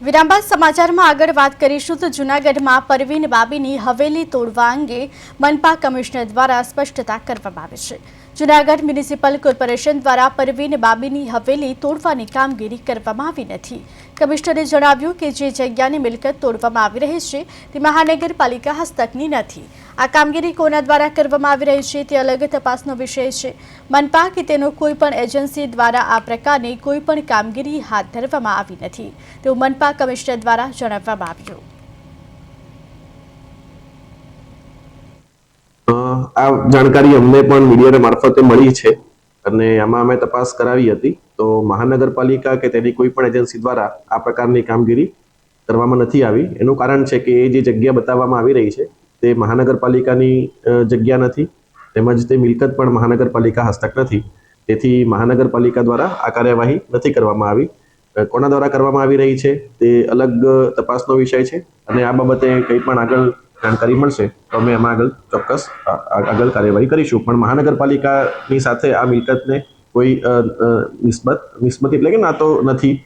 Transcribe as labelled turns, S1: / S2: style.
S1: વિરામ બાદ સમાચારમાં આગળ વાત કરીશું તો જૂનાગઢમાં પરવીન બાબીની હવેલી તોડવા અંગે મનપા કમિશનર દ્વારા સ્પષ્ટતા કરવામાં આવી છે। જૂનાગઢ મ્યુનિસિપલ કોર્પોરેશન દ્વારા પરવીન બાબીની હવેલી તોડવાની કામગીરી કરવામાં આવી નથી। કમિશનરે જણાવ્યું કે જે જગ્યાની મિલકત તોડવામાં આવી રહી છે તે મહાનગરપાલિકા હસ્તકની નથી। આ કામગીરી કોના દ્વારા કરવામાં આવી રહી છે તે અલગ તપાસનો વિષય છે। મનપા કે તેનો કોઈ પણ એજન્સી દ્વારા આ પ્રકારની કોઈ પણ કામગીરી હાથ ધરવામાં આવી નથી તેવું મનપા કમિશનર દ્વારા જણાવવામાં આવ્યું।
S2: આ જાણકારી અમને પણ મીડિયા મારફતે મળી છે અને આમાં અમે તપાસ કરાવી હતી તો મહાનગરપાલિકા કે તેની કોઈ પણ એજન્સી દ્વારા આ પ્રકારની કામગીરી કરવામાં નથી આવી। એનું કારણ છે કે જે જગ્યા બતાવવામાં આવી રહી છે તે મહાનગરપાલિકાની જગ્યા નથી તેમજ તે મિલકત પણ મહાનગરપાલિકા હસ્તક નથી। તેથી મહાનગરપાલિકા દ્વારા આ કાર્યવાહી નથી કરવામાં આવી। કોના દ્વારા કરવામાં આવી રહી છે તે અલગ તપાસનો વિષય છે અને આ બાબતે કંઈ પણ આગળ જાણકારી મળશે તો અમે એમાં આગળ ચોક્કસ આગળ કાર્યવાહી કરીશું। પણ મહાનગરપાલિકાની સાથે આ મિલકતને કોઈ નિસ્બત એટલે કે નાતો નથી।